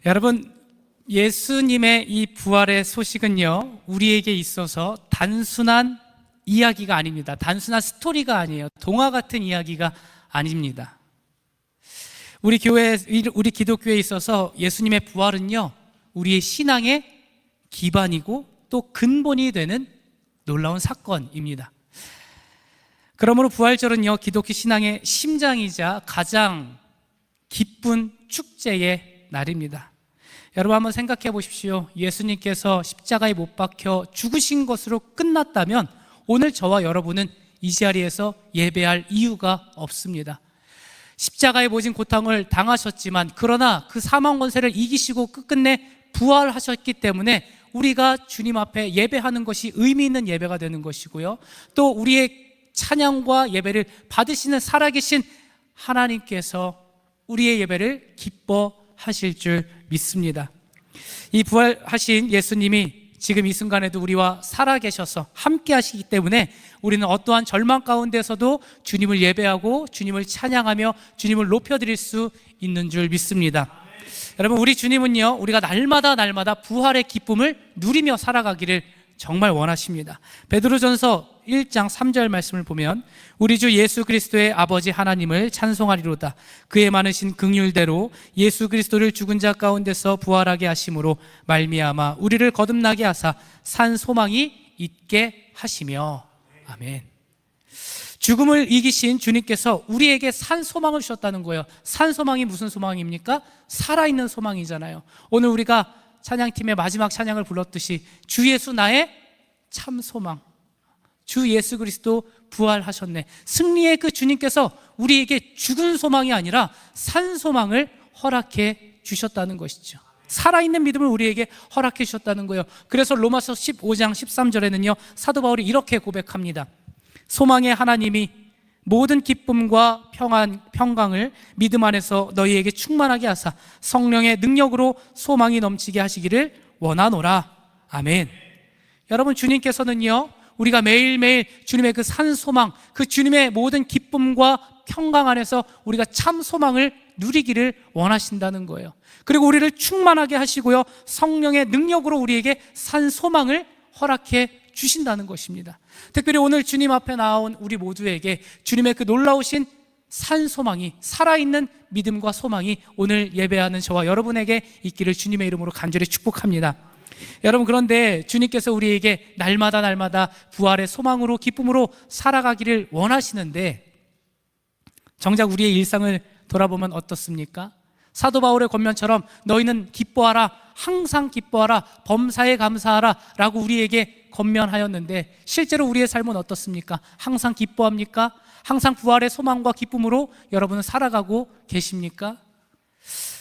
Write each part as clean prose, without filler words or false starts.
여러분, 예수님의 이 부활의 소식은요, 우리에게 있어서 단순한 이야기가 아닙니다. 단순한 스토리가 아니에요. 동화 같은 이야기가 아닙니다. 우리 기독교에 있어서 예수님의 부활은요, 우리의 신앙의 기반이고 또 근본이 되는 놀라운 사건입니다. 그러므로 부활절은요, 기독교 신앙의 심장이자 가장 기쁜 축제의 날입니다. 여러분, 한번 생각해 보십시오. 예수님께서 십자가에 못 박혀 죽으신 것으로 끝났다면 오늘 저와 여러분은 이 자리에서 예배할 이유가 없습니다. 십자가의 모진 고통을 당하셨지만, 그러나 그 사망 권세를 이기시고 끝끝내 부활하셨기 때문에 우리가 주님 앞에 예배하는 것이 의미 있는 예배가 되는 것이고요, 또 우리의 찬양과 예배를 받으시는 살아계신 하나님께서 우리의 예배를 기뻐하실 줄 믿습니다. 이 부활하신 예수님이 지금 이 순간에도 우리와 살아계셔서 함께 하시기 때문에 우리는 어떠한 절망 가운데서도 주님을 예배하고 주님을 찬양하며 주님을 높여드릴 수 있는 줄 믿습니다. 여러분, 우리 주님은요, 우리가 날마다 부활의 기쁨을 누리며 살아가기를 정말 원하십니다. 베드로전서 1장 3절 말씀을 보면, 우리 주 예수 그리스도의 아버지 하나님을 찬송하리로다. 그의 많으신 긍휼대로 예수 그리스도를 죽은 자 가운데서 부활하게 하심으로 말미암아 우리를 거듭나게 하사 산 소망이 있게 하시며. 아멘. 죽음을 이기신 주님께서 우리에게 산 소망을 주셨다는 거예요. 산 소망이 무슨 소망입니까? 살아있는 소망이잖아요. 오늘 우리가 찬양팀의 마지막 찬양을 불렀듯이 주 예수 나의 참 소망, 주 예수 그리스도 부활하셨네. 승리의 그 주님께서 우리에게 죽은 소망이 아니라 산 소망을 허락해 주셨다는 것이죠. 살아있는 믿음을 우리에게 허락해 주셨다는 거예요. 그래서 로마서 15장 13절에는요, 사도 바울이 이렇게 고백합니다. 소망의 하나님이 모든 기쁨과 평강을 믿음 안에서 너희에게 충만하게 하사 성령의 능력으로 소망이 넘치게 하시기를 원하노라. 아멘. 여러분, 주님께서는요, 우리가 매일매일 주님의 그 산 소망, 그 주님의 모든 기쁨과 평강 안에서 우리가 참 소망을 누리기를 원하신다는 거예요. 그리고 우리를 충만하게 하시고요, 성령의 능력으로 우리에게 산 소망을 허락해 주신다는 것입니다. 특별히 오늘 주님 앞에 나온 우리 모두에게 주님의 그 놀라우신 산 소망이, 살아있는 믿음과 소망이 오늘 예배하는 저와 여러분에게 있기를 주님의 이름으로 간절히 축복합니다. 여러분, 그런데 주님께서 우리에게 날마다 부활의 소망으로 기쁨으로 살아가기를 원하시는데, 정작 우리의 일상을 돌아보면 어떻습니까? 사도 바울의 권면처럼 너희는 기뻐하라, 항상 기뻐하라, 범사에 감사하라 라고 우리에게 권면하였는데, 실제로 우리의 삶은 어떻습니까? 항상 기뻐합니까? 항상 부활의 소망과 기쁨으로 여러분은 살아가고 계십니까?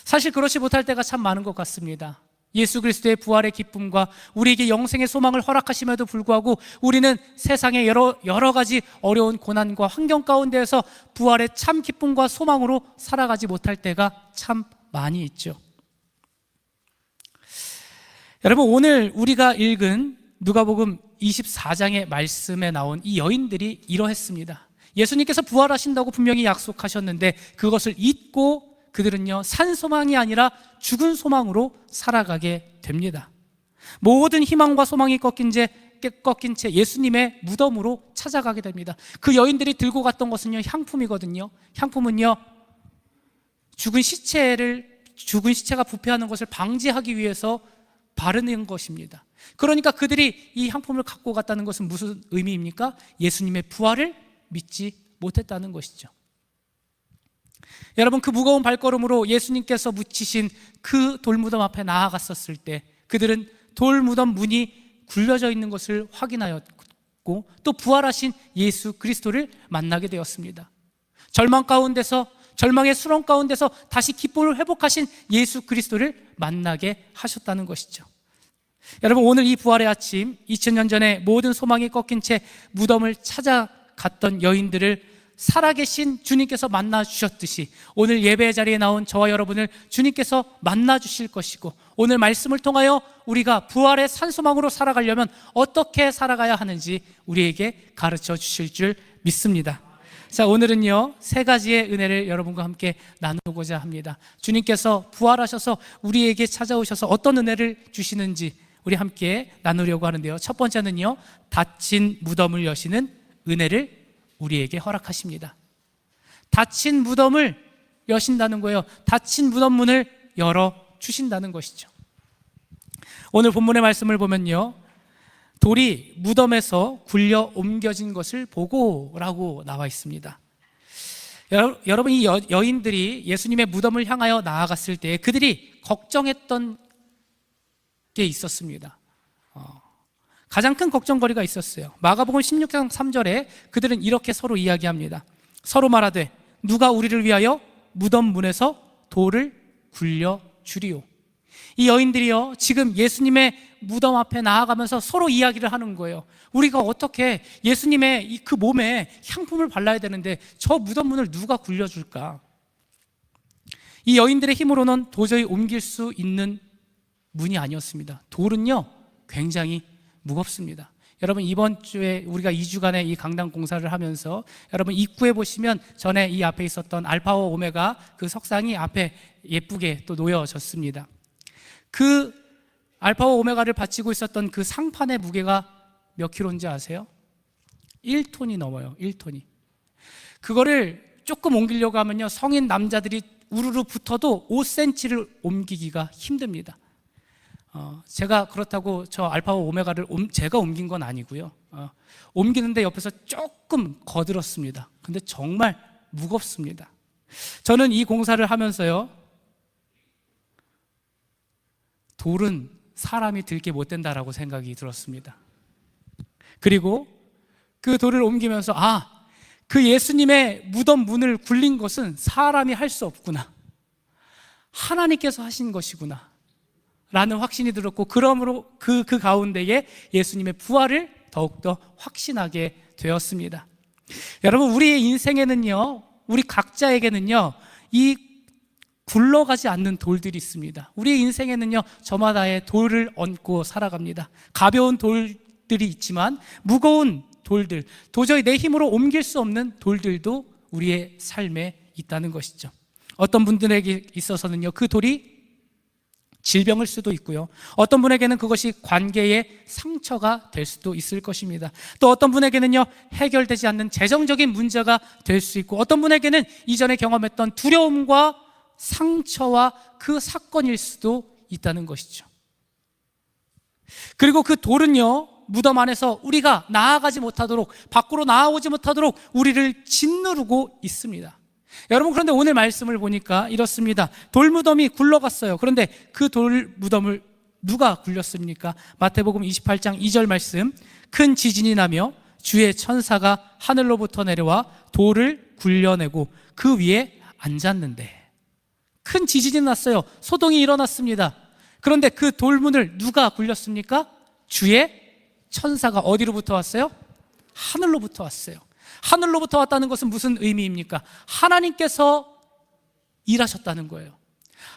사실 그렇지 못할 때가 참 많은 것 같습니다. 예수 그리스도의 부활의 기쁨과 우리에게 영생의 소망을 허락하심에도 불구하고 우리는 세상의 여러 가지 어려운 고난과 환경 가운데에서 부활의 참 기쁨과 소망으로 살아가지 못할 때가 참 많이 있죠. 여러분, 오늘 우리가 읽은 누가복음 24장의 말씀에 나온 이 여인들이 이러했습니다. 예수님께서 부활하신다고 분명히 약속하셨는데 그것을 잊고 그들은요, 산 소망이 아니라 죽은 소망으로 살아가게 됩니다. 모든 희망과 소망이 꺾인 채 예수님의 무덤으로 찾아가게 됩니다. 그 여인들이 들고 갔던 것은요, 향품이거든요. 향품은요, 죽은 시체가 부패하는 것을 방지하기 위해서 바르는 것입니다. 그러니까 그들이 이 향품을 갖고 갔다는 것은 무슨 의미입니까? 예수님의 부활을 믿지 못했다는 것이죠. 여러분, 그 무거운 발걸음으로 예수님께서 묻히신 그 돌무덤 앞에 나아갔었을 때 그들은 돌무덤 문이 굴려져 있는 것을 확인하였고 또 부활하신 예수 그리스도를 만나게 되었습니다. 절망의 수렁 가운데서 다시 기쁨을 회복하신 예수 그리스도를 만나게 하셨다는 것이죠. 여러분, 오늘 이 부활의 아침, 2000년 전에 모든 소망이 꺾인 채 무덤을 찾아갔던 여인들을 살아계신 주님께서 만나주셨듯이 오늘 예배 자리에 나온 저와 여러분을 주님께서 만나주실 것이고, 오늘 말씀을 통하여 우리가 부활의 산소망으로 살아가려면 어떻게 살아가야 하는지 우리에게 가르쳐 주실 줄 믿습니다. 자, 오늘은요, 세 가지의 은혜를 여러분과 함께 나누고자 합니다. 주님께서 부활하셔서 우리에게 찾아오셔서 어떤 은혜를 주시는지 우리 함께 나누려고 하는데요. 첫 번째는요, 닫힌 무덤을 여시는 은혜를 우리에게 허락하십니다. 닫힌 무덤을 여신다는 거예요. 닫힌 무덤 문을 열어 주신다는 것이죠. 오늘 본문의 말씀을 보면요, 돌이 무덤에서 굴려 옮겨진 것을 보고라고 나와 있습니다. 여러분, 이 여인들이 예수님의 무덤을 향하여 나아갔을 때 그들이 걱정했던 게 있었습니다. 가장 큰 걱정거리가 있었어요. 마가복음 16장 3절에 그들은 이렇게 서로 이야기합니다. 서로 말하되 누가 우리를 위하여 무덤 문에서 돌을 굴려 주리오. 이 여인들이요, 지금 예수님의 무덤 앞에 나아가면서 서로 이야기를 하는 거예요. 우리가 어떻게 예수님의 그 몸에 향품을 발라야 되는데 저 무덤 문을 누가 굴려줄까? 이 여인들의 힘으로는 도저히 옮길 수 있는 문이 아니었습니다. 돌은요, 굉장히 무겁습니다. 여러분, 이번 주에 우리가 2주간의 이 강당 공사를 하면서 여러분 입구에 보시면 전에 이 앞에 있었던 알파와 오메가 그 석상이 앞에 예쁘게 또 놓여졌습니다. 그 알파와 오메가를 받치고 있었던 그 상판의 무게가 몇 킬로인지 아세요? 1톤이 넘어요. 1톤이. 그거를 조금 옮기려고 하면요, 성인 남자들이 우르르 붙어도 5cm를 옮기기가 힘듭니다. 제가 그렇다고 저 알파와 오메가를 제가 옮긴 건 아니고요. 옮기는데 옆에서 조금 거들었습니다. 근데 정말 무겁습니다. 저는 이 공사를 하면서요, 돌은 사람이 들게 못 된다라고 생각이 들었습니다. 그리고 그 돌을 옮기면서 그 예수님의 무덤 문을 굴린 것은 사람이 할 수 없구나, 하나님께서 하신 것이구나 라는 확신이 들었고, 그러므로 그 가운데에 예수님의 부활을 더욱더 확신하게 되었습니다. 여러분, 우리의 인생에는요, 우리 각자에게는요, 이 굴러가지 않는 돌들이 있습니다. 우리의 인생에는요, 저마다의 돌을 얹고 살아갑니다. 가벼운 돌들이 있지만 무거운 돌들, 도저히 내 힘으로 옮길 수 없는 돌들도 우리의 삶에 있다는 것이죠. 어떤 분들에게 있어서는요, 그 돌이 질병일 수도 있고요, 어떤 분에게는 그것이 관계의 상처가 될 수도 있을 것입니다. 또 어떤 분에게는요, 해결되지 않는 재정적인 문제가 될 수 있고, 어떤 분에게는 이전에 경험했던 두려움과 상처와 그 사건일 수도 있다는 것이죠. 그리고 그 돌은요, 무덤 안에서 우리가 나아가지 못하도록, 밖으로 나아오지 못하도록 우리를 짓누르고 있습니다. 여러분, 그런데 오늘 말씀을 보니까 이렇습니다. 돌무덤이 굴러갔어요. 그런데 그 돌무덤을 누가 굴렸습니까? 마태복음 28장 2절 말씀, 큰 지진이 나며 주의 천사가 하늘로부터 내려와 돌을 굴려내고 그 위에 앉았는데. 큰 지진이 났어요. 소동이 일어났습니다. 그런데 그 돌문을 누가 굴렸습니까? 주의 천사가 어디로부터 왔어요? 하늘로부터 왔어요. 하늘로부터 왔다는 것은 무슨 의미입니까? 하나님께서 일하셨다는 거예요.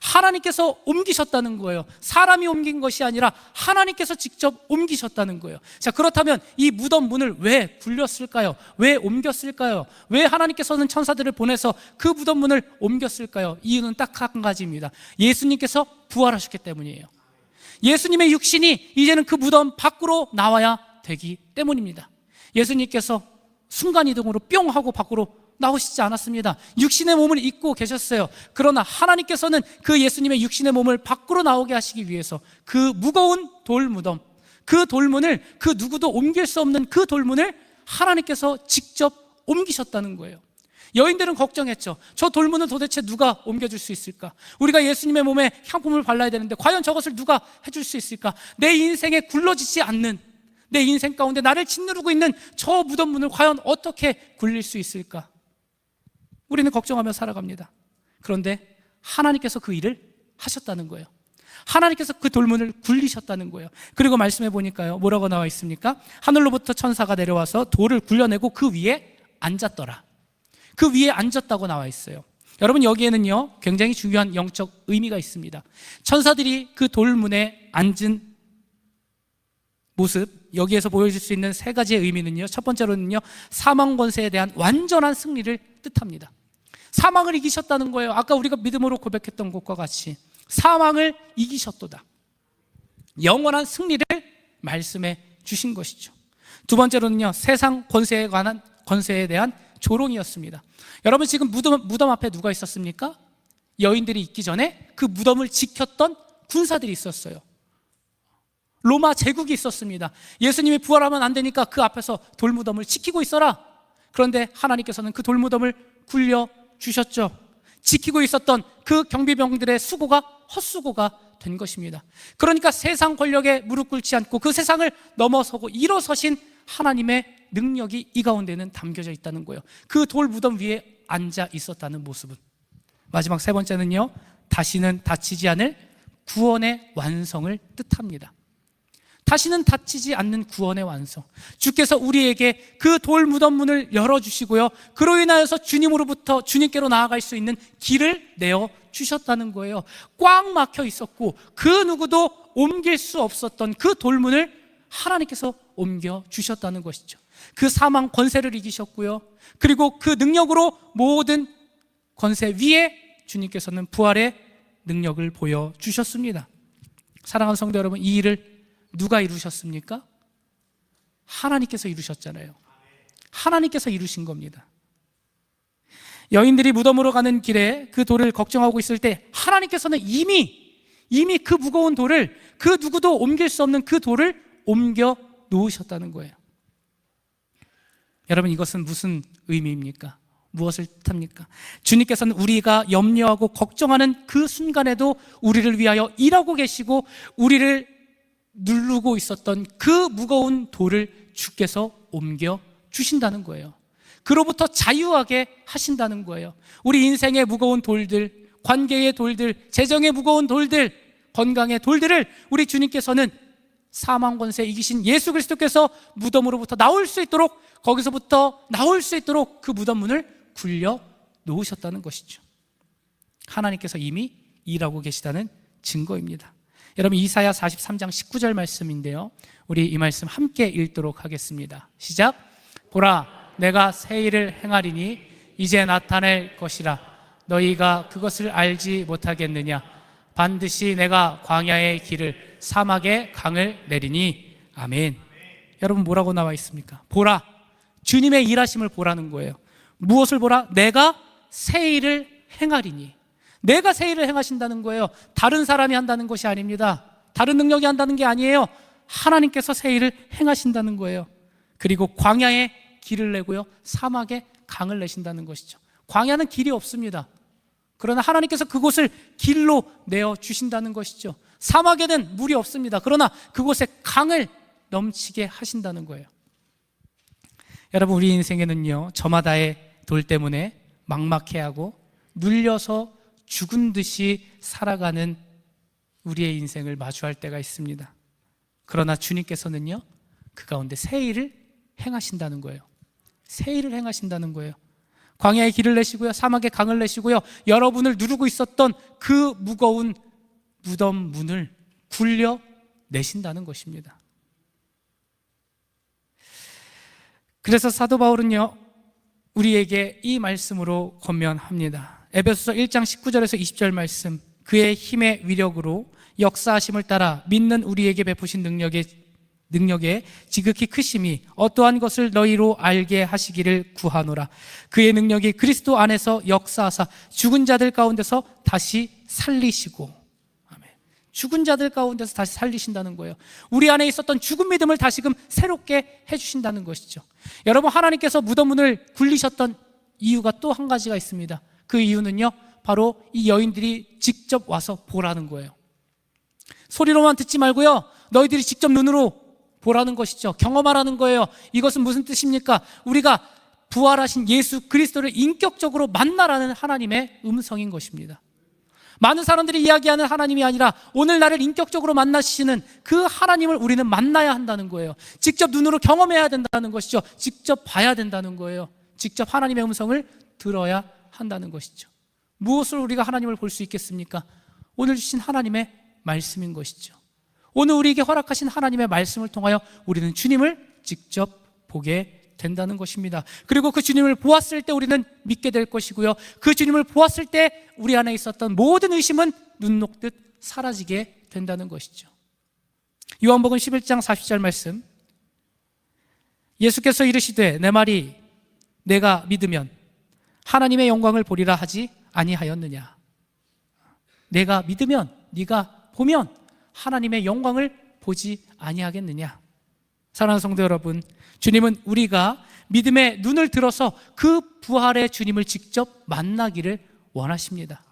하나님께서 옮기셨다는 거예요. 사람이 옮긴 것이 아니라 하나님께서 직접 옮기셨다는 거예요. 자, 그렇다면 이 무덤 문을 왜 굴렸을까요? 왜 옮겼을까요? 왜 하나님께서는 천사들을 보내서 그 무덤 문을 옮겼을까요? 이유는 딱 한 가지입니다. 예수님께서 부활하셨기 때문이에요. 예수님의 육신이 이제는 그 무덤 밖으로 나와야 되기 때문입니다. 예수님께서 순간이동으로 뿅 하고 밖으로 나오시지 않았습니다. 육신의 몸을 입고 계셨어요. 그러나 하나님께서는 그 예수님의 육신의 몸을 밖으로 나오게 하시기 위해서 그 무거운 돌무덤, 그 돌문을, 그 누구도 옮길 수 없는 그 돌문을 하나님께서 직접 옮기셨다는 거예요. 여인들은 걱정했죠. 저 돌문을 도대체 누가 옮겨줄 수 있을까? 우리가 예수님의 몸에 향품을 발라야 되는데 과연 저것을 누가 해줄 수 있을까? 내 인생에 굴러지지 않는, 내 인생 가운데 나를 짓누르고 있는 저 무덤 문을 과연 어떻게 굴릴 수 있을까? 우리는 걱정하며 살아갑니다. 그런데 하나님께서 그 일을 하셨다는 거예요. 하나님께서 그 돌문을 굴리셨다는 거예요. 그리고 말씀해 보니까요, 뭐라고 나와 있습니까? 하늘로부터 천사가 내려와서 돌을 굴려내고 그 위에 앉았더라. 그 위에 앉았다고 나와 있어요. 여러분, 여기에는요, 굉장히 중요한 영적 의미가 있습니다. 천사들이 그 돌문에 앉은 모습, 여기에서 보여줄 수 있는 세 가지의 의미는요, 첫 번째로는요, 사망 권세에 대한 완전한 승리를 뜻합니다. 사망을 이기셨다는 거예요. 아까 우리가 믿음으로 고백했던 것과 같이 사망을 이기셨도다. 영원한 승리를 말씀해 주신 것이죠. 두 번째로는요, 세상 권세에 대한 조롱이었습니다. 여러분, 지금 무덤 앞에 누가 있었습니까? 여인들이 있기 전에 그 무덤을 지켰던 군사들이 있었어요. 로마 제국이 있었습니다. 예수님이 부활하면 안 되니까 그 앞에서 돌무덤을 지키고 있어라. 그런데 하나님께서는 그 돌무덤을 굴려주셨죠. 지키고 있었던 그 경비병들의 수고가 헛수고가 된 것입니다. 그러니까 세상 권력에 무릎 꿇지 않고 그 세상을 넘어서고 일어서신 하나님의 능력이 이 가운데는 담겨져 있다는 거예요. 그 돌무덤 위에 앉아 있었다는 모습은. 마지막 세 번째는요, 다시는 다치지 않을 구원의 완성을 뜻합니다. 다시는 다치지 않는 구원의 완성. 주께서 우리에게 그 돌무덤 문을 열어주시고요, 그로 인하여서 주님으로부터 주님께로 나아갈 수 있는 길을 내어주셨다는 거예요. 꽉 막혀 있었고 그 누구도 옮길 수 없었던 그 돌문을 하나님께서 옮겨주셨다는 것이죠. 그 사망 권세를 이기셨고요, 그리고 그 능력으로 모든 권세 위에 주님께서는 부활의 능력을 보여주셨습니다. 사랑하는 성도 여러분, 이 일을 누가 이루셨습니까? 하나님께서 이루셨잖아요. 하나님께서 이루신 겁니다. 여인들이 무덤으로 가는 길에 그 돌을 걱정하고 있을 때 하나님께서는 이미 그 무거운 돌을, 그 누구도 옮길 수 없는 그 돌을 옮겨 놓으셨다는 거예요. 여러분, 이것은 무슨 의미입니까? 무엇을 뜻합니까? 주님께서는 우리가 염려하고 걱정하는 그 순간에도 우리를 위하여 일하고 계시고 우리를 누르고 있었던 그 무거운 돌을 주께서 옮겨 주신다는 거예요. 그로부터 자유하게 하신다는 거예요. 우리 인생의 무거운 돌들, 관계의 돌들, 재정의 무거운 돌들, 건강의 돌들을 우리 주님께서는 사망 권세 이기신 예수 그리스도께서 무덤으로부터 나올 수 있도록, 거기서부터 나올 수 있도록 그 무덤 문을 굴려 놓으셨다는 것이죠. 하나님께서 이미 일하고 계시다는 증거입니다. 여러분, 이사야 43장 19절 말씀인데요, 우리 이 말씀 함께 읽도록 하겠습니다. 시작. 보라, 내가 새 일을 행하리니 이제 나타낼 것이라. 너희가 그것을 알지 못하겠느냐? 반드시 내가 광야의 길을, 사막의 강을 내리니. 아멘. 여러분, 뭐라고 나와 있습니까? 보라, 주님의 일하심을 보라는 거예요. 무엇을 보라? 내가 새 일을 행하리니. 내가 새 일을 행하신다는 거예요. 다른 사람이 한다는 것이 아닙니다. 다른 능력이 한다는 게 아니에요. 하나님께서 새 일을 행하신다는 거예요. 그리고 광야에 길을 내고요, 사막에 강을 내신다는 것이죠. 광야는 길이 없습니다. 그러나 하나님께서 그곳을 길로 내어주신다는 것이죠. 사막에는 물이 없습니다. 그러나 그곳에 강을 넘치게 하신다는 거예요. 여러분, 우리 인생에는요, 저마다의 돌 때문에 막막해하고 눌려서 죽은 듯이 살아가는 우리의 인생을 마주할 때가 있습니다. 그러나 주님께서는요, 그 가운데 새 일을 행하신다는 거예요. 새 일을 행하신다는 거예요. 광야에 길을 내시고요, 사막에 강을 내시고요, 여러분을 누르고 있었던 그 무거운 무덤 문을 굴려 내신다는 것입니다. 그래서 사도 바울은요, 우리에게 이 말씀으로 권면합니다. 에베소서 1장 19절에서 20절 말씀, 그의 힘의 위력으로 역사하심을 따라 믿는 우리에게 베푸신 능력에 지극히 크심이 어떠한 것을 너희로 알게 하시기를 구하노라. 그의 능력이 그리스도 안에서 역사하사 죽은 자들 가운데서 다시 살리시고. 아멘. 죽은 자들 가운데서 다시 살리신다는 거예요. 우리 안에 있었던 죽은 믿음을 다시금 새롭게 해주신다는 것이죠. 여러분, 하나님께서 무덤 문을 굴리셨던 이유가 또 한 가지가 있습니다. 그 이유는요, 바로 이 여인들이 직접 와서 보라는 거예요. 소리로만 듣지 말고요, 너희들이 직접 눈으로 보라는 것이죠. 경험하라는 거예요. 이것은 무슨 뜻입니까? 우리가 부활하신 예수 그리스도를 인격적으로 만나라는 하나님의 음성인 것입니다. 많은 사람들이 이야기하는 하나님이 아니라 오늘 나를 인격적으로 만나시는 그 하나님을 우리는 만나야 한다는 거예요. 직접 눈으로 경험해야 된다는 것이죠. 직접 봐야 된다는 거예요. 직접 하나님의 음성을 들어야 한다는 것이죠. 무엇을 우리가 하나님을 볼 수 있겠습니까? 오늘 주신 하나님의 말씀인 것이죠. 오늘 우리에게 허락하신 하나님의 말씀을 통하여 우리는 주님을 직접 보게 된다는 것입니다. 그리고 그 주님을 보았을 때 우리는 믿게 될 것이고요, 그 주님을 보았을 때 우리 안에 있었던 모든 의심은 눈 녹듯 사라지게 된다는 것이죠. 요한복음 11장 40절 말씀, 예수께서 이르시되 내 말이 내가 믿으면 하나님의 영광을 보리라 하지 아니하였느냐. 내가 믿으면, 네가 보면 하나님의 영광을 보지 아니하겠느냐. 사랑하는 성도 여러분, 주님은 우리가 믿음의 눈을 들어서 그 부활의 주님을 직접 만나기를 원하십니다.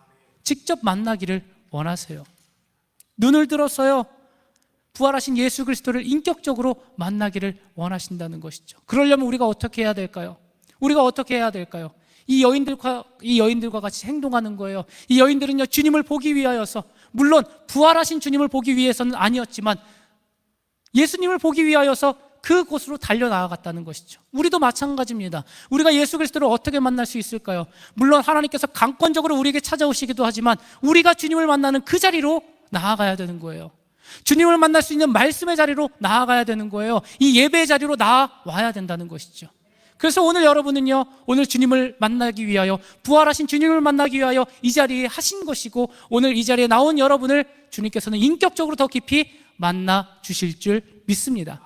직접 만나기를 원하세요. 눈을 들어서요, 부활하신 예수 그리스도를 인격적으로 만나기를 원하신다는 것이죠. 그러려면 우리가 어떻게 해야 될까요? 우리가 어떻게 해야 될까요? 이 여인들과 같이 행동하는 거예요. 이 여인들은요, 주님을 보기 위하여서, 물론 부활하신 주님을 보기 위해서는 아니었지만 예수님을 보기 위하여서 그곳으로 달려나아갔다는 것이죠. 우리도 마찬가지입니다. 우리가 예수 그리스도를 어떻게 만날 수 있을까요? 물론 하나님께서 강권적으로 우리에게 찾아오시기도 하지만 우리가 주님을 만나는 그 자리로 나아가야 되는 거예요. 주님을 만날 수 있는 말씀의 자리로 나아가야 되는 거예요. 이 예배의 자리로 나아와야 된다는 것이죠. 그래서 오늘 여러분은요, 오늘 주님을 만나기 위하여, 부활하신 주님을 만나기 위하여 이 자리에 하신 것이고, 오늘 이 자리에 나온 여러분을 주님께서는 인격적으로 더 깊이 만나 주실 줄 믿습니다.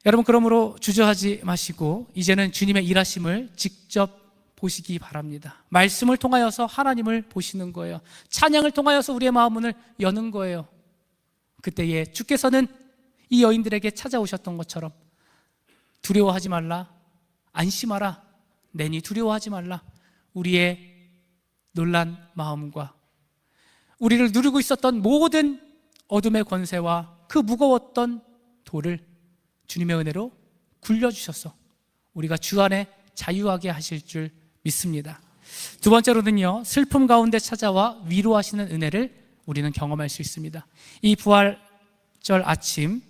여러분, 그러므로 주저하지 마시고 이제는 주님의 일하심을 직접 보시기 바랍니다. 말씀을 통하여서 하나님을 보시는 거예요. 찬양을 통하여서 우리의 마음문을 여는 거예요. 그때에 주께서는 이 여인들에게 찾아오셨던 것처럼 두려워하지 말라, 안심하라, 내니 두려워하지 말라, 우리의 놀란 마음과 우리를 누르고 있었던 모든 어둠의 권세와 그 무거웠던 돌을 주님의 은혜로 굴려주셔서 우리가 주 안에 자유하게 하실 줄 믿습니다. 두 번째로는요, 슬픔 가운데 찾아와 위로하시는 은혜를 우리는 경험할 수 있습니다. 이 부활절 아침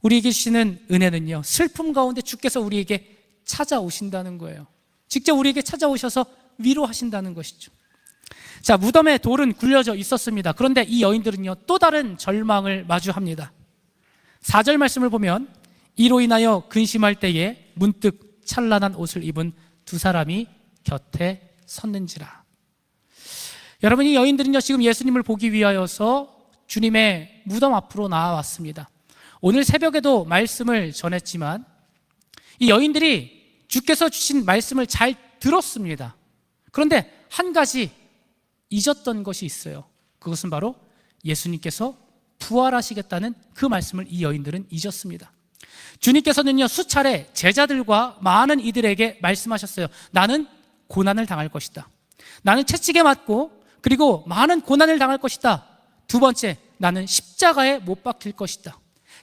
우리에게 주시는 은혜는요, 슬픔 가운데 주께서 우리에게 찾아오신다는 거예요. 직접 우리에게 찾아오셔서 위로하신다는 것이죠. 자, 무덤에 돌은 굴려져 있었습니다. 그런데 이 여인들은요, 또 다른 절망을 마주합니다. 4절 말씀을 보면, 이로 인하여 근심할 때에 문득 찬란한 옷을 입은 두 사람이 곁에 섰는지라. 여러분, 이 여인들은요, 지금 예수님을 보기 위하여서 주님의 무덤 앞으로 나와왔습니다. 오늘 새벽에도 말씀을 전했지만 이 여인들이 주께서 주신 말씀을 잘 들었습니다. 그런데 한 가지 잊었던 것이 있어요. 그것은 바로 예수님께서 부활하시겠다는 그 말씀을 이 여인들은 잊었습니다. 주님께서는요, 수차례 제자들과 많은 이들에게 말씀하셨어요. 나는 고난을 당할 것이다. 나는 채찍에 맞고 그리고 많은 고난을 당할 것이다. 두 번째, 나는 십자가에 못 박힐 것이다.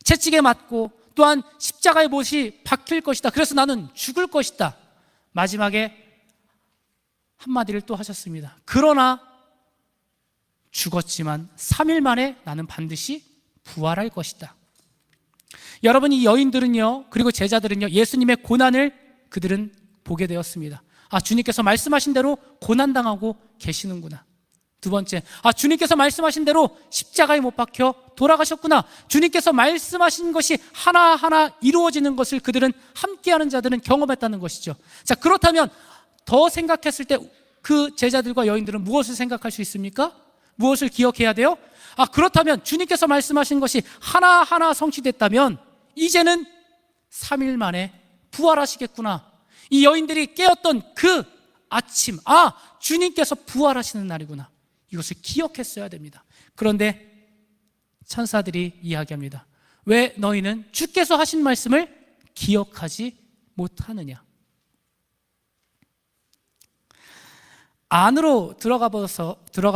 채찍에 맞고 또한 십자가의 못이 박힐 것이다. 그래서 나는 죽을 것이다. 마지막에 한마디를 또 하셨습니다. 그러나 죽었지만 3일 만에 나는 반드시 부활할 것이다. 여러분, 이 여인들은요, 그리고 제자들은요, 예수님의 고난을 그들은 보게 되었습니다. 아, 주님께서 말씀하신 대로 고난당하고 계시는구나. 두 번째, 아, 주님께서 말씀하신 대로 십자가에 못 박혀 돌아가셨구나. 주님께서 말씀하신 것이 하나하나 이루어지는 것을 그들은, 함께하는 자들은 경험했다는 것이죠. 자, 그렇다면 더 생각했을 때 그 제자들과 여인들은 무엇을 생각할 수 있습니까? 무엇을 기억해야 돼요? 아, 그렇다면 주님께서 말씀하신 것이 하나하나 성취됐다면 이제는 3일 만에 부활하시겠구나. 이 여인들이 깨었던 그 아침, 아, 주님께서 부활하시는 날이구나. 이것을 기억했어야 됩니다. 그런데 천사들이 이야기합니다. 왜 너희는 주께서 하신 말씀을 기억하지 못하느냐? 안으로 들어가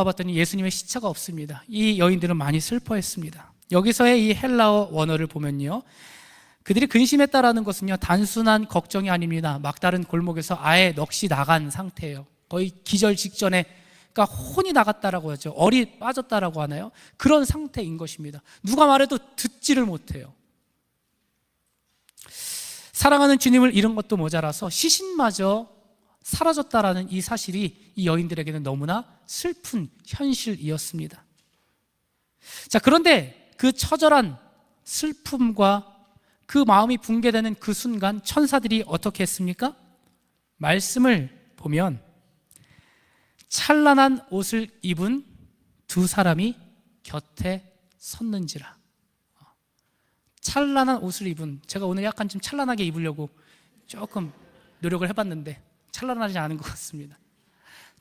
봤더니 예수님의 시체가 없습니다. 이 여인들은 많이 슬퍼했습니다. 여기서의 이 헬라어 원어를 보면요, 그들이 근심했다라는 것은요, 단순한 걱정이 아닙니다. 막다른 골목에서 아예 넋이 나간 상태예요. 거의 기절 직전에, 그러니까 혼이 나갔다라고 하죠. 얼이 빠졌다라고 하나요? 그런 상태인 것입니다. 누가 말해도 듣지를 못해요. 사랑하는 주님을 잃은 것도 모자라서 시신마저 사라졌다라는 이 사실이 이 여인들에게는 너무나 슬픈 현실이었습니다. 자, 그런데 그 처절한 슬픔과 그 마음이 붕괴되는 그 순간 천사들이 어떻게 했습니까? 말씀을 보면 찬란한 옷을 입은 두 사람이 곁에 섰는지라. 찬란한 옷을 입은, 제가 오늘 약간 좀 찬란하게 입으려고 조금 노력을 해봤는데 찬란하지 않은 것 같습니다.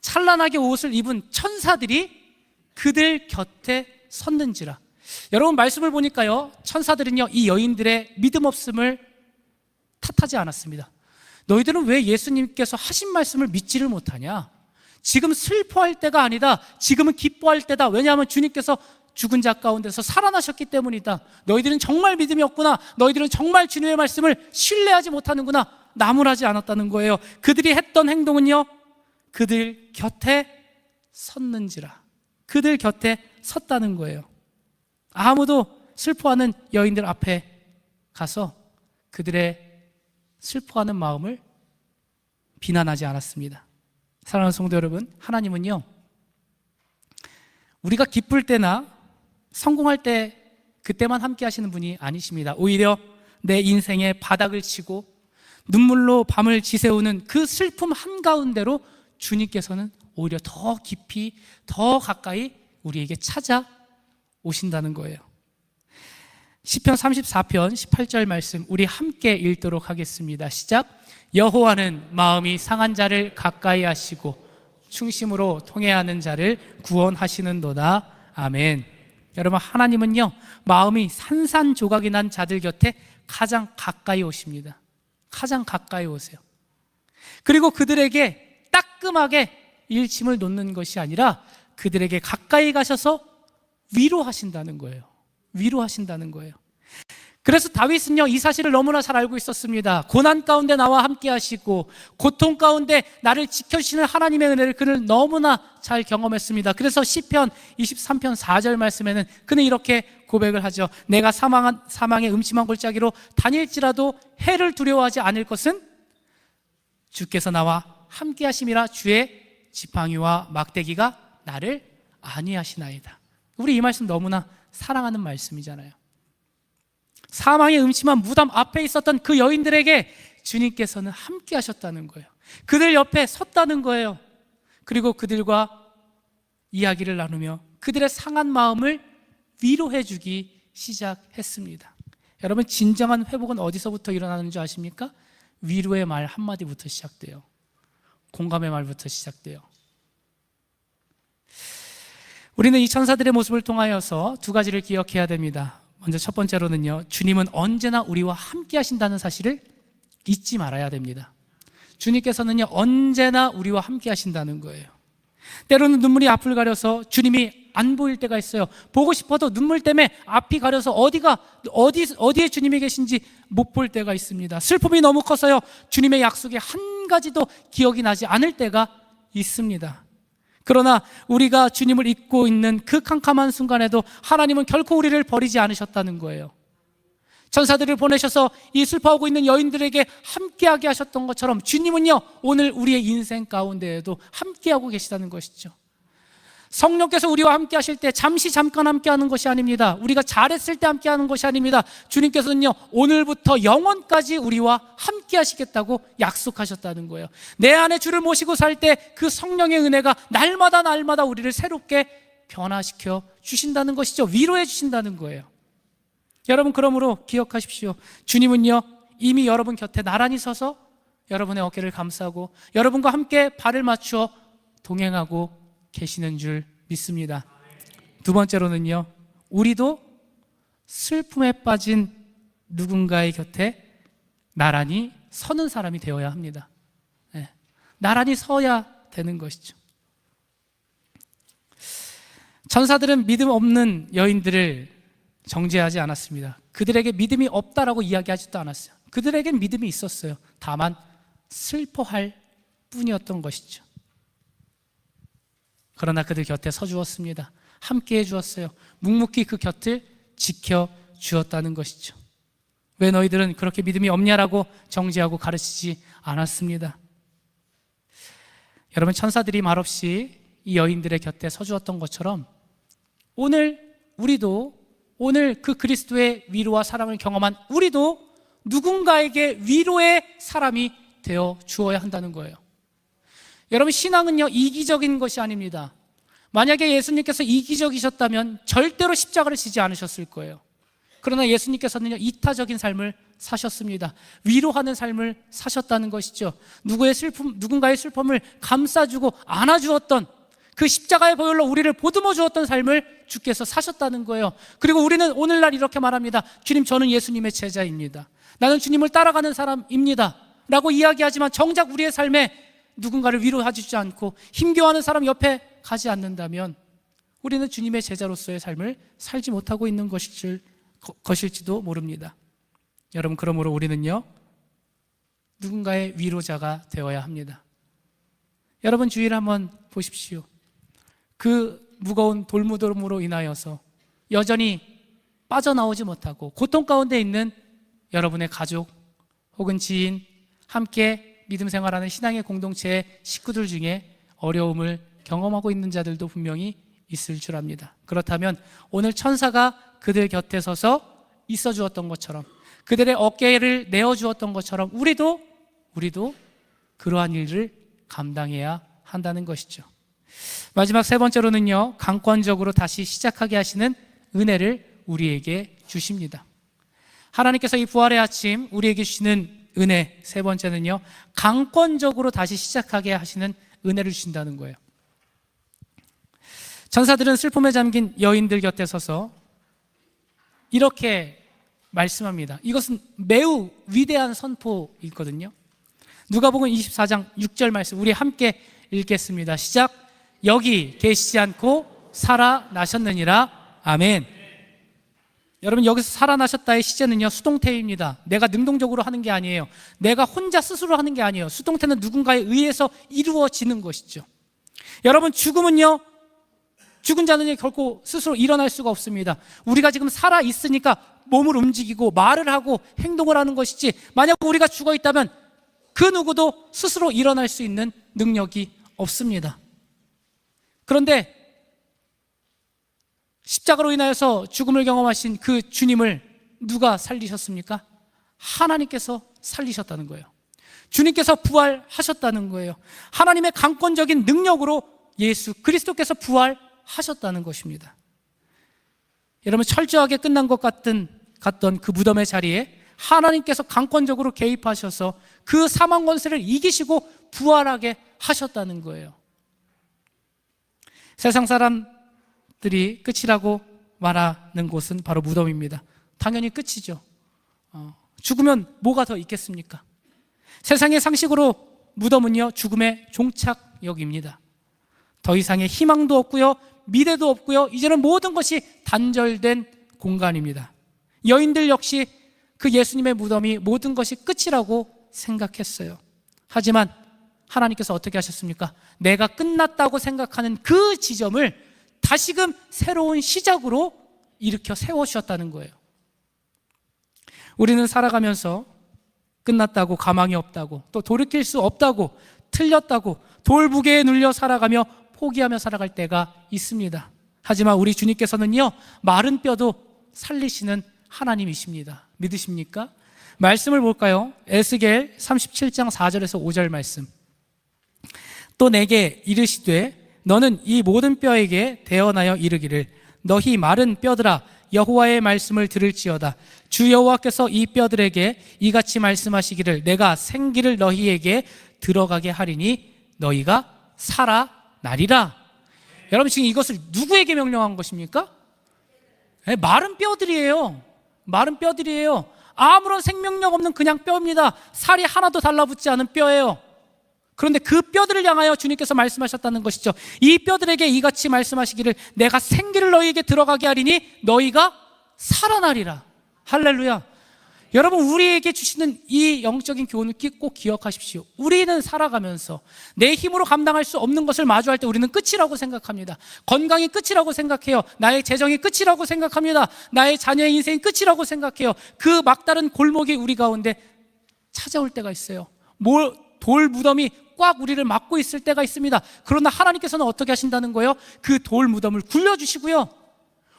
찬란하게 옷을 입은 천사들이 그들 곁에 섰는지라. 여러분, 말씀을 보니까요, 천사들은요 이 여인들의 믿음 없음을 탓하지 않았습니다. 너희들은 왜 예수님께서 하신 말씀을 믿지를 못하냐? 지금 슬퍼할 때가 아니다. 지금은 기뻐할 때다. 왜냐하면 주님께서 죽은 자 가운데서 살아나셨기 때문이다. 너희들은 정말 믿음이 없구나. 너희들은 정말 주님의 말씀을 신뢰하지 못하는구나. 나무라지 않았다는 거예요. 그들이 했던 행동은요, 그들 곁에 섰는지라. 그들 곁에 섰다는 거예요. 아무도 슬퍼하는 여인들 앞에 가서 그들의 슬퍼하는 마음을 비난하지 않았습니다. 사랑하는 성도 여러분, 하나님은요 우리가 기쁠 때나 성공할 때 그때만 함께 하시는 분이 아니십니다. 오히려 내 인생의 바닥을 치고 눈물로 밤을 지새우는 그 슬픔 한가운데로 주님께서는 오히려 더 깊이 더 가까이 우리에게 찾아오신다는 거예요. 시편 34편 18절 말씀 우리 함께 읽도록 하겠습니다. 시작. 여호와는 마음이 상한 자를 가까이 하시고 충심으로 통회하는 자를 구원하시는도다. 아멘. 여러분, 하나님은요 마음이 산산조각이 난 자들 곁에 가장 가까이 오십니다. 가장 가까이 오세요. 그리고 그들에게 따끔하게 일침을 놓는 것이 아니라 그들에게 가까이 가셔서 위로하신다는 거예요. 위로하신다는 거예요. 그래서 다윗은요 이 사실을 너무나 잘 알고 있었습니다. 고난 가운데 나와 함께 하시고 고통 가운데 나를 지켜주시는 하나님의 은혜를 그는 너무나 잘 경험했습니다. 그래서 시편 23편 4절 말씀에는 그는 이렇게 고백을 하죠. 내가 사망의 음침한 골짜기로 다닐지라도 해를 두려워하지 않을 것은 주께서 나와 함께 하심이라. 주의 지팡이와 막대기가 나를 안위하시나이다. 우리 이 말씀 너무나 사랑하는 말씀이잖아요. 사망의 음침한 무덤 앞에 있었던 그 여인들에게 주님께서는 함께 하셨다는 거예요. 그들 옆에 섰다는 거예요. 그리고 그들과 이야기를 나누며 그들의 상한 마음을 위로해 주기 시작했습니다. 여러분, 진정한 회복은 어디서부터 일어나는 줄 아십니까? 위로의 말 한마디부터 시작돼요. 공감의 말부터 시작돼요. 우리는 이 천사들의 모습을 통하여서 두 가지를 기억해야 됩니다. 먼저 첫 번째로는요, 주님은 언제나 우리와 함께 하신다는 사실을 잊지 말아야 됩니다. 주님께서는요 언제나 우리와 함께 하신다는 거예요. 때로는 눈물이 앞을 가려서 주님이 안 보일 때가 있어요. 보고 싶어도 눈물 때문에 앞이 가려서 어디에 주님이 계신지 못 볼 때가 있습니다. 슬픔이 너무 커서요 주님의 약속이 한 가지도 기억이 나지 않을 때가 있습니다. 그러나 우리가 주님을 잊고 있는 그 캄캄한 순간에도 하나님은 결코 우리를 버리지 않으셨다는 거예요. 천사들을 보내셔서 이 슬퍼하고 있는 여인들에게 함께하게 하셨던 것처럼 주님은요 오늘 우리의 인생 가운데에도 함께하고 계시다는 것이죠. 성령께서 우리와 함께 하실 때 잠깐 함께 하는 것이 아닙니다. 우리가 잘했을 때 함께 하는 것이 아닙니다. 주님께서는요 오늘부터 영원까지 우리와 함께 하시겠다고 약속하셨다는 거예요. 내 안에 주를 모시고 살 때 그 성령의 은혜가 날마다 우리를 새롭게 변화시켜 주신다는 것이죠. 위로해 주신다는 거예요. 여러분, 그러므로 기억하십시오. 주님은요 이미 여러분 곁에 나란히 서서 여러분의 어깨를 감싸고 여러분과 함께 발을 맞추어 동행하고 계시는 줄 믿습니다. 두 번째로는요, 우리도 슬픔에 빠진 누군가의 곁에 나란히 서는 사람이 되어야 합니다. 네, 나란히 서야 되는 것이죠. 천사들은 믿음 없는 여인들을 정죄하지 않았습니다. 그들에게 믿음이 없다라고 이야기하지도 않았어요. 그들에겐 믿음이 있었어요. 다만 슬퍼할 뿐이었던 것이죠. 그러나 그들 곁에 서주었습니다. 함께 해주었어요. 묵묵히 그 곁을 지켜주었다는 것이죠. 왜 너희들은 그렇게 믿음이 없냐라고 정죄하고 가르치지 않았습니다. 여러분, 천사들이 말없이 이 여인들의 곁에 서주었던 것처럼 오늘 우리도, 오늘 그 그리스도의 위로와 사랑을 경험한 우리도 누군가에게 위로의 사람이 되어 주어야 한다는 거예요. 여러분, 신앙은요, 이기적인 것이 아닙니다. 만약에 예수님께서 이기적이셨다면 절대로 십자가를 지지 않으셨을 거예요. 그러나 예수님께서는요, 이타적인 삶을 사셨습니다. 위로하는 삶을 사셨다는 것이죠. 누군가의 슬픔을 감싸주고 안아주었던, 그 십자가의 보혈로 우리를 보듬어 주었던 삶을 주께서 사셨다는 거예요. 그리고 우리는 오늘날 이렇게 말합니다. 주님, 저는 예수님의 제자입니다. 나는 주님을 따라가는 사람입니다 라고 이야기하지만 정작 우리의 삶에 누군가를 위로해주지 않고 힘겨워하는 사람 옆에 가지 않는다면 우리는 주님의 제자로서의 삶을 살지 못하고 있는 것일지도 모릅니다. 여러분, 그러므로 우리는요, 누군가의 위로자가 되어야 합니다. 여러분, 주위를 한번 보십시오. 그 무거운 돌무덤으로 인하여서 여전히 빠져나오지 못하고 고통 가운데 있는 여러분의 가족 혹은 지인, 함께 믿음 생활하는 신앙의 공동체의 식구들 중에 어려움을 경험하고 있는 자들도 분명히 있을 줄 압니다. 그렇다면 오늘 천사가 그들 곁에 서서 있어 주었던 것처럼, 그들의 어깨를 내어 주었던 것처럼 우리도 그러한 일을 감당해야 한다는 것이죠. 마지막 세 번째로는요, 강권적으로 다시 시작하게 하시는 은혜를 우리에게 주십니다. 하나님께서 이 부활의 아침 우리에게 주시는 은혜, 세 번째는요, 강권적으로 다시 시작하게 하시는 은혜를 주신다는 거예요. 천사들은 슬픔에 잠긴 여인들 곁에 서서 이렇게 말씀합니다. 이것은 매우 위대한 선포이거든요. 누가복음 24장 6절 말씀 우리 함께 읽겠습니다. 시작. 여기 계시지 않고 살아나셨느니라. 아멘. 여러분, 여기서 살아나셨다의 시제는요, 수동태입니다. 내가 능동적으로 하는 게 아니에요. 내가 혼자 스스로 하는 게 아니에요. 수동태는 누군가에 의해서 이루어지는 것이죠. 여러분, 죽음은요, 죽은 자는 결코 스스로 일어날 수가 없습니다. 우리가 지금 살아있으니까 몸을 움직이고 말을 하고 행동을 하는 것이지, 만약 우리가 죽어 있다면 그 누구도 스스로 일어날 수 있는 능력이 없습니다. 그런데 십자가로 인하여서 죽음을 경험하신 그 주님을 누가 살리셨습니까? 하나님께서 살리셨다는 거예요. 주님께서 부활하셨다는 거예요. 하나님의 강권적인 능력으로 예수 그리스도께서 부활하셨다는 것입니다. 여러분, 철저하게 끝난 것 같던 그 무덤의 자리에 하나님께서 강권적으로 개입하셔서 그 사망 권세를 이기시고 부활하게 하셨다는 거예요. 세상 사람들이 끝이라고 말하는 곳은 바로 무덤입니다. 당연히 끝이죠. 죽으면 뭐가 더 있겠습니까? 세상의 상식으로 무덤은요, 죽음의 종착역입니다. 더 이상의 희망도 없고요, 미래도 없고요, 이제는 모든 것이 단절된 공간입니다. 여인들 역시 그 예수님의 무덤이 모든 것이 끝이라고 생각했어요. 하지만 하나님께서 어떻게 하셨습니까? 내가 끝났다고 생각하는 그 지점을 다시금 새로운 시작으로 일으켜 세워주셨다는 거예요. 우리는 살아가면서 끝났다고, 가망이 없다고, 또 돌이킬 수 없다고, 틀렸다고 돌무게에 눌려 살아가며 포기하며 살아갈 때가 있습니다. 하지만 우리 주님께서는요, 마른 뼈도 살리시는 하나님이십니다. 믿으십니까? 말씀을 볼까요? 에스겔 37장 4절에서 5절 말씀. 또 내게 이르시되 너는 이 모든 뼈에게 대언하여 이르기를 너희 마른 뼈들아 여호와의 말씀을 들을지어다. 주 여호와께서 이 뼈들에게 이같이 말씀하시기를 내가 생기를 너희에게 들어가게 하리니 너희가 살아나리라. 여러분, 지금 이것을 누구에게 명령한 것입니까? 마른 뼈들이에요. 마른 뼈들이에요. 아무런 생명력 없는 그냥 뼈입니다. 살이 하나도 달라붙지 않은 뼈예요. 그런데 그 뼈들을 향하여 주님께서 말씀하셨다는 것이죠. 이 뼈들에게 이같이 말씀하시기를 내가 생기를 너희에게 들어가게 하리니 너희가 살아나리라. 할렐루야. 여러분, 우리에게 주시는 이 영적인 교훈을 꼭 기억하십시오. 우리는 살아가면서 내 힘으로 감당할 수 없는 것을 마주할 때 우리는 끝이라고 생각합니다. 건강이 끝이라고 생각해요. 나의 재정이 끝이라고 생각합니다. 나의 자녀의 인생이 끝이라고 생각해요. 그 막다른 골목이 우리 가운데 찾아올 때가 있어요. 돌 무덤이 꽉 우리를 막고 있을 때가 있습니다. 그러나 하나님께서는 어떻게 하신다는 거예요? 그 돌 무덤을 굴려주시고요,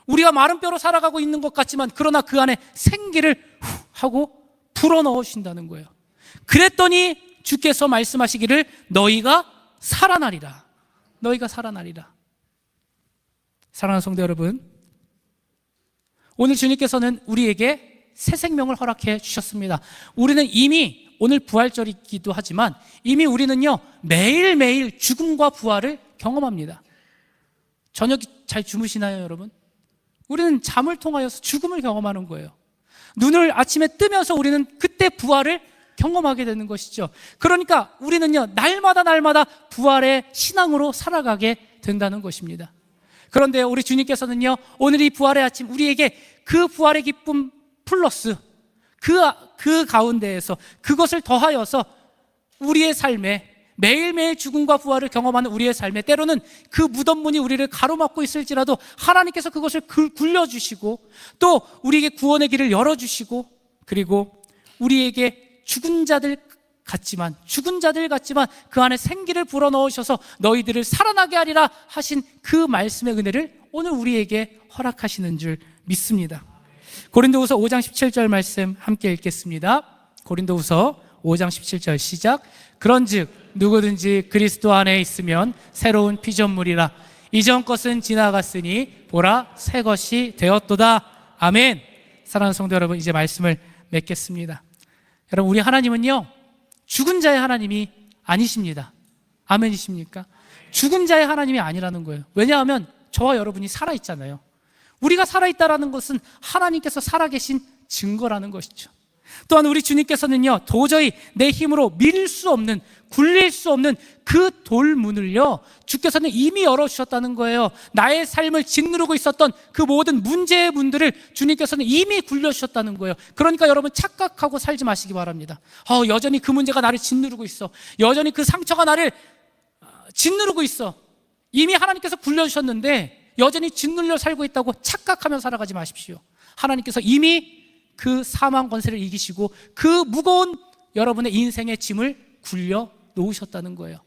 우리가 마른 뼈로 살아가고 있는 것 같지만 그러나 그 안에 생기를 후 하고 불어넣으신다는 거예요. 그랬더니 주께서 말씀하시기를 너희가 살아나리라. 너희가 살아나리라. 사랑하는 성도 여러분, 오늘 주님께서는 우리에게 새 생명을 허락해 주셨습니다. 우리는 이미 오늘 부활절이기도 하지만 이미 우리는요 매일매일 죽음과 부활을 경험합니다. 저녁 잘 주무시나요, 여러분? 우리는 잠을 통하여서 죽음을 경험하는 거예요. 눈을 아침에 뜨면서 우리는 그때 부활을 경험하게 되는 것이죠. 그러니까 우리는요 날마다 부활의 신앙으로 살아가게 된다는 것입니다. 그런데 우리 주님께서는요 오늘 이 부활의 아침 우리에게 그 부활의 기쁨 플러스 그 가운데에서 그것을 더하여서 우리의 삶에 매일매일 죽음과 부활을 경험하는 우리의 삶에 때로는 그 무덤문이 우리를 가로막고 있을지라도 하나님께서 그것을 굴려주시고 또 우리에게 구원의 길을 열어주시고 그리고 우리에게 죽은 자들 같지만 그 안에 생기를 불어넣으셔서 너희들을 살아나게 하리라 하신 그 말씀의 은혜를 오늘 우리에게 허락하시는 줄 믿습니다. 고린도후서 5장 17절 말씀 함께 읽겠습니다. 고린도후서 5장 17절 시작. 그런즉 누구든지 그리스도 안에 있으면 새로운 피조물이라. 이전 것은 지나갔으니 보라 새 것이 되었도다. 아멘. 사랑하는 성도 여러분, 이제 말씀을 맺겠습니다. 여러분, 우리 하나님은요 죽은 자의 하나님이 아니십니다. 아멘이십니까? 죽은 자의 하나님이 아니라는 거예요. 왜냐하면 저와 여러분이 살아있잖아요. 우리가 살아있다는 것은 하나님께서 살아계신 증거라는 것이죠. 또한 우리 주님께서는요 도저히 내 힘으로 밀 수 없는, 굴릴 수 없는 그 돌문을요 주께서는 이미 열어주셨다는 거예요. 나의 삶을 짓누르고 있었던 그 모든 문제의 문들을 주님께서는 이미 굴려주셨다는 거예요. 그러니까 여러분 착각하고 살지 마시기 바랍니다. 여전히 그 문제가 나를 짓누르고 있어, 여전히 그 상처가 나를 짓누르고 있어. 이미 하나님께서 굴려주셨는데 여전히 짓눌려 살고 있다고 착각하며 살아가지 마십시오. 하나님께서 이미 그 사망 권세를 이기시고 그 무거운 여러분의 인생의 짐을 굴려 놓으셨다는 거예요.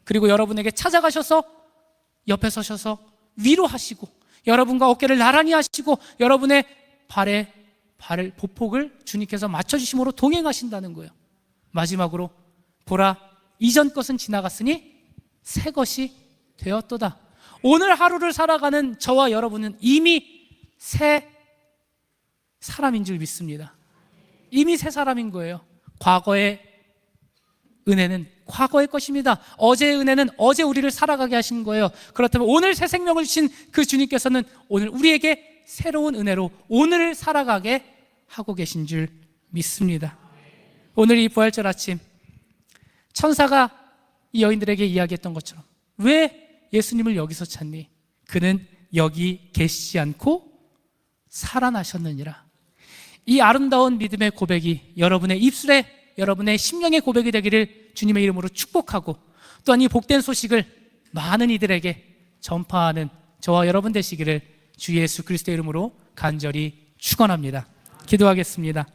그리고 여러분에게 찾아가셔서 옆에 서셔서 위로하시고 여러분과 어깨를 나란히 하시고 여러분의 발을 보폭을 주님께서 맞춰주심으로 동행하신다는 거예요. 마지막으로 보라 이전 것은 지나갔으니 새 것이 되었도다. 오늘 하루를 살아가는 저와 여러분은 이미 새 사람인 줄 믿습니다. 이미 새 사람인 거예요. 과거의 은혜는 과거의 것입니다. 어제의 은혜는 어제 우리를 살아가게 하신 거예요. 그렇다면 오늘 새 생명을 주신 그 주님께서는 오늘 우리에게 새로운 은혜로 오늘을 살아가게 하고 계신 줄 믿습니다. 오늘 이 부활절 아침 천사가 이 여인들에게 이야기했던 것처럼 왜 예수님을 여기서 찾니? 그는 여기 계시지 않고 살아나셨느니라. 이 아름다운 믿음의 고백이 여러분의 입술에, 여러분의 심령의 고백이 되기를 주님의 이름으로 축복하고 또한 이 복된 소식을 많은 이들에게 전파하는 저와 여러분 되시기를 주 예수 그리스도의 이름으로 간절히 축원합니다. 기도하겠습니다.